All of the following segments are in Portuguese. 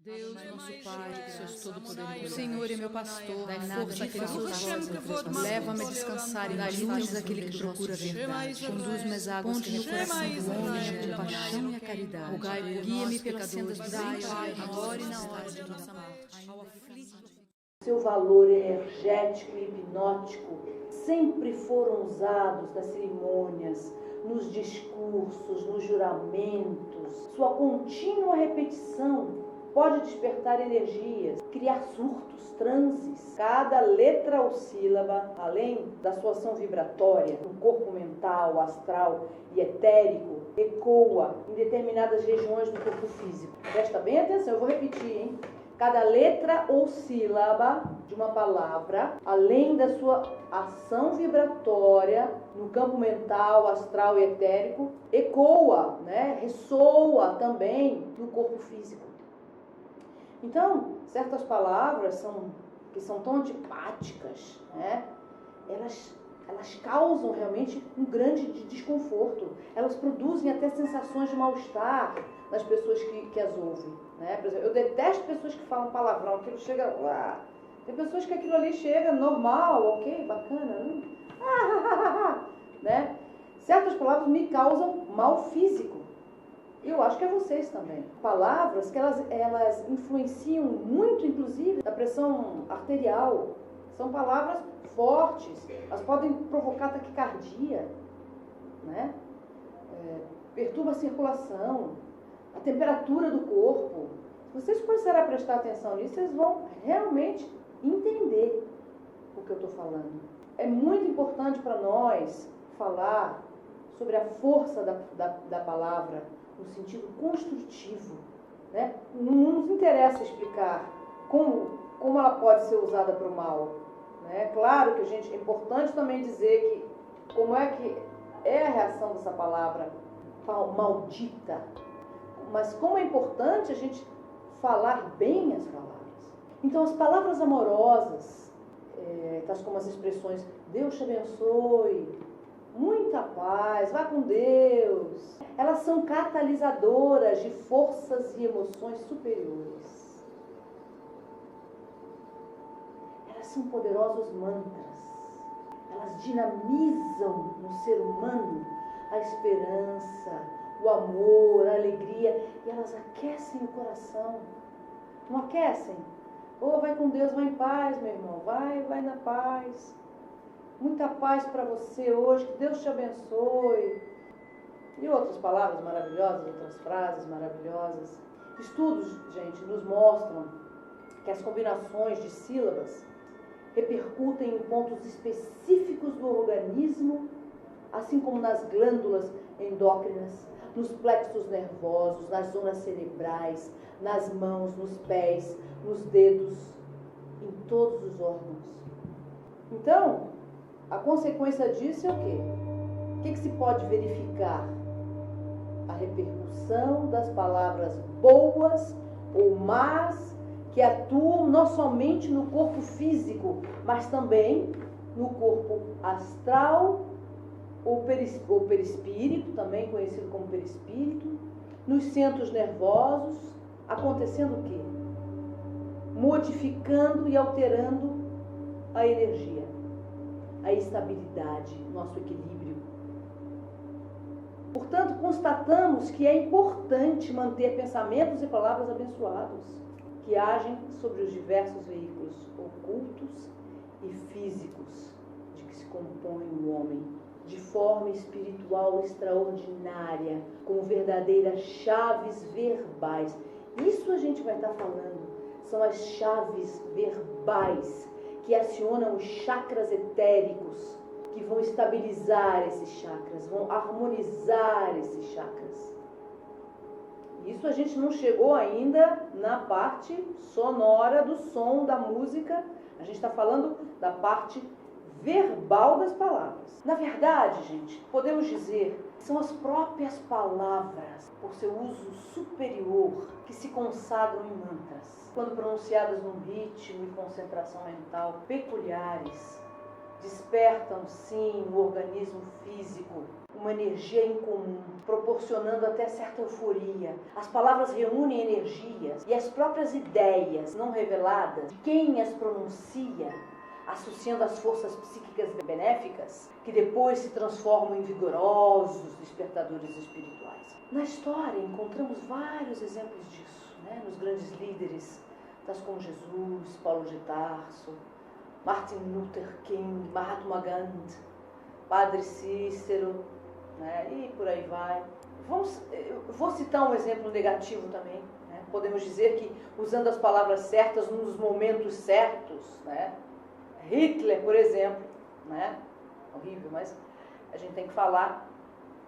Deus, nosso Pai, Deus Todo-Poderoso, o Senhor é meu pastor, dai força àquele que luta, leva-me a descansar e dai luz àquele que procura a verdade. Conduz-me às águas que refrescam do homem, a compaixão e a caridade. Rogai, guia-me pelas sendas do bem, agora e na hora de nossa morte. Ao aflito. Seu valor energético e hipnótico sempre foram usados nas cerimônias, nos discursos, nos juramentos. Sua contínua repetição pode despertar energias, criar surtos, transes. Cada letra ou sílaba, além da sua ação vibratória no corpo mental, astral e etérico, ecoa em determinadas regiões do corpo físico. Presta bem atenção, eu vou repetir, hein? Cada letra ou sílaba de uma palavra, além da sua ação vibratória no campo mental, astral e etérico, ecoa, ressoa também no corpo físico. Então, certas palavras que são tão antipáticas, elas causam realmente um grande desconforto. Elas produzem até sensações de mal-estar nas pessoas que as ouvem. Por exemplo, eu detesto pessoas que falam palavrão, aquilo chega... Tem pessoas que aquilo ali chega normal, ok, bacana, Certas palavras me causam mal físico. Eu acho que é vocês também. Palavras que elas influenciam muito, inclusive, na pressão arterial. São palavras fortes, elas podem provocar taquicardia, perturba a circulação, a temperatura do corpo. Se vocês começarem a prestar atenção nisso, vocês vão realmente entender o que eu estou falando. É muito importante para nós falar sobre a força da palavra no sentido construtivo. Não nos interessa explicar como ela pode ser usada para o mal. Claro que é importante também dizer que como é que é a reação dessa palavra maldita, mas como é importante a gente falar bem as palavras. Então, as palavras amorosas, tais como as expressões Deus te abençoe, muita paz, vá com Deus, elas são catalisadoras de forças e emoções superiores. São poderosos mantras. Elas dinamizam no ser humano a esperança, o amor, a alegria, e elas aquecem o coração. Não aquecem? Vai com Deus, vai em paz, meu irmão, vai na paz. Muita paz para você hoje, que Deus te abençoe. E outras palavras maravilhosas, outras frases maravilhosas. Estudos, gente, nos mostram que as combinações de sílabas repercutem em pontos específicos do organismo, assim como nas glândulas endócrinas, nos plexos nervosos, nas zonas cerebrais, nas mãos, nos pés, nos dedos, em todos os órgãos. Então, a consequência disso é o quê? O que se pode verificar? A repercussão das palavras boas ou más que atuam não somente no corpo físico, mas também no corpo astral, ou perispírito, também conhecido como perispírito, nos centros nervosos, acontecendo o quê? Modificando e alterando a energia, a estabilidade, nosso equilíbrio. Portanto, constatamos que é importante manter pensamentos e palavras abençoados, que agem sobre os diversos veículos ocultos e físicos de que se compõe o homem, de forma espiritual extraordinária, com verdadeiras chaves verbais. Isso a gente vai estar falando, são as chaves verbais que acionam os chakras etéricos, que vão estabilizar esses chakras, vão harmonizar esses chakras. Isso a gente não chegou ainda na parte sonora do som da música. A gente está falando da parte verbal das palavras. Na verdade, gente, podemos dizer que são as próprias palavras, por seu uso superior, que se consagram em mantras. Quando pronunciadas num ritmo e concentração mental peculiares, despertam, sim, o organismo físico uma energia em comum, proporcionando até certa euforia. As palavras reúnem energias e as próprias ideias não reveladas de quem as pronuncia, associando as forças psíquicas benéficas, que depois se transformam em vigorosos despertadores espirituais. Na história encontramos vários exemplos disso, né? Nos grandes líderes, tais como Jesus, Paulo de Tarso, Martin Luther King, Mahatma Gandhi, Padre Cícero, né? E por aí vai. Vou citar um exemplo negativo também. Né? Podemos dizer que, usando as palavras certas nos momentos certos, né? Hitler, por exemplo, né? Horrível, mas a gente tem que falar,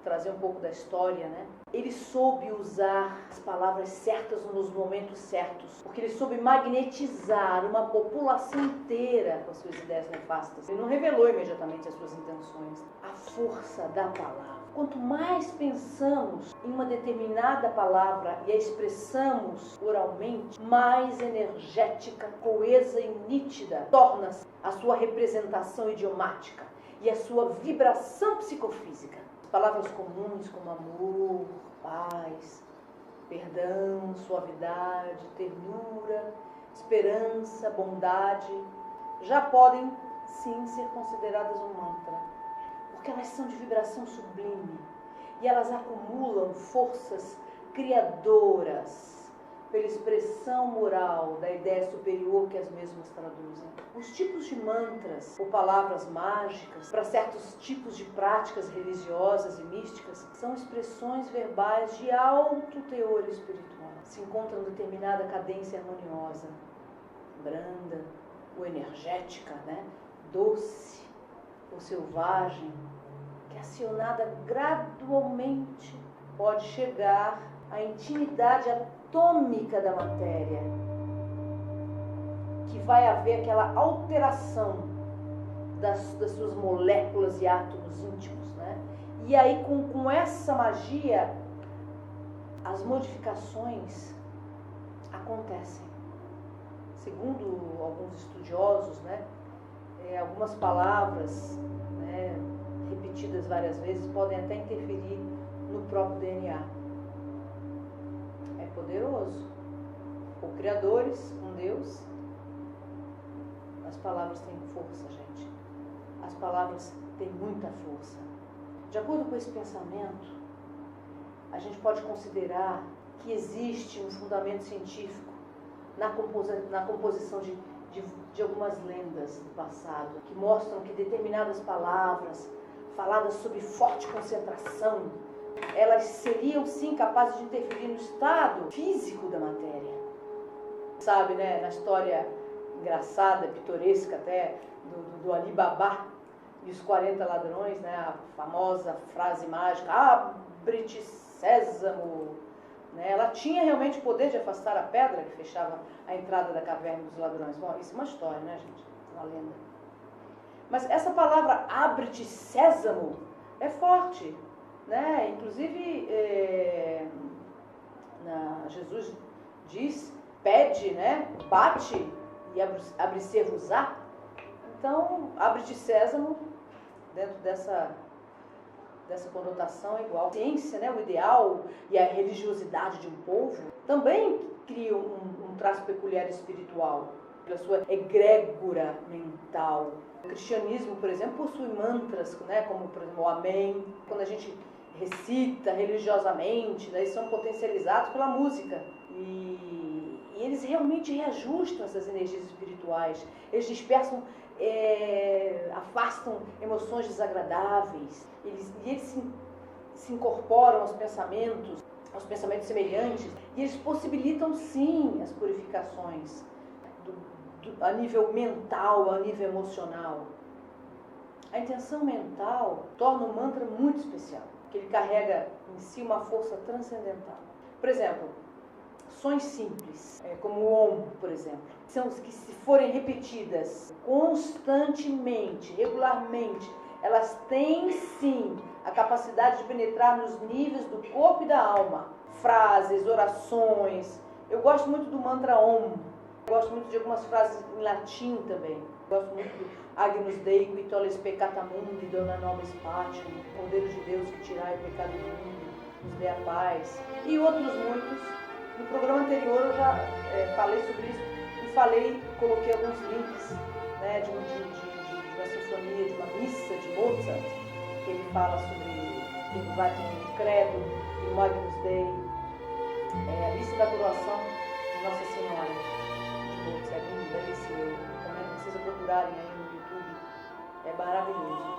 trazer um pouco da história, né? Ele soube usar as palavras certas nos momentos certos, porque ele soube magnetizar uma população inteira com as suas ideias nefastas. Ele não revelou imediatamente as suas intenções. A força da palavra. Quanto mais pensamos em uma determinada palavra e a expressamos oralmente, mais energética, coesa e nítida torna-se a sua representação idiomática e a sua vibração psicofísica. Palavras comuns como amor, paz, perdão, suavidade, ternura, esperança, bondade, já podem sim ser consideradas um mantra, porque elas são de vibração sublime e elas acumulam forças criadoras pela expressão moral da ideia superior que as mesmas traduzem. Os tipos de mantras ou palavras mágicas para certos tipos de práticas religiosas e místicas são expressões verbais de alto teor espiritual. Se encontram determinada cadência harmoniosa, branda ou energética, né? Doce ou selvagem, que acionada gradualmente pode chegar à intimidade atômica da matéria, que vai haver aquela alteração das suas moléculas e átomos íntimos, né? E aí com essa magia as modificações acontecem. Segundo alguns estudiosos, né, algumas palavras, né, repetidas várias vezes podem até interferir no próprio DNA. É poderoso. Co-criadores, um Deus. As palavras têm força, gente. As palavras têm muita força. De acordo com esse pensamento, a gente pode considerar que existe um fundamento científico na composição de algumas lendas do passado, que mostram que determinadas palavras, faladas sob forte concentração, elas seriam sim capazes de interferir no estado físico da matéria. Sabe, né, na história engraçada, pitoresca até, do Ali Babá e os 40 ladrões, né, a famosa frase mágica, abre-te sésamo, né, ela tinha realmente o poder de afastar a pedra que fechava a entrada da caverna dos ladrões. Bom, isso é uma história, né, gente? Uma lenda. Mas essa palavra abre-te sésamo é forte, né? Inclusive, Jesus diz, pede, né? Bate e abre-se-vos-á. Então, abre-te sésamo, dentro dessa conotação é igual. A ciência, né, o ideal e a religiosidade de um povo também criam um traço peculiar espiritual, pela sua egrégora mental. O cristianismo, por exemplo, possui mantras, né, como, por exemplo, o Amém. Quando a gente recita religiosamente, daí são potencializados pela música. E eles realmente reajustam essas energias espirituais. Eles dispersam, afastam emoções desagradáveis. Eles se incorporam aos pensamentos semelhantes. E eles possibilitam, sim, as purificações a nível mental, a nível emocional. A intenção mental torna o mantra muito especial, porque ele carrega em si uma força transcendental. Por exemplo, sons simples, como o Om, por exemplo, são os que, se forem repetidas constantemente, regularmente, elas têm sim a capacidade de penetrar nos níveis do corpo e da alma. Frases, orações. Eu gosto muito do mantra Om. Eu gosto muito de algumas frases em latim também. Gosto muito do Agnus Dei, qui tollis peccata mundi, dona nobis patium, Cordeiro de Deus que tirai o pecado do mundo, nos dê a paz. E outros muitos. No programa anterior eu já falei sobre isso e coloquei alguns links, né, de uma sinfonia, de uma missa de Mozart, que ele fala sobre o credo, o Agnus Dei, a missa da coroação de Nossa Senhora de Mozart. É muito belíssimo, eu recomendo vocês procurarem aí no YouTube, é maravilhoso.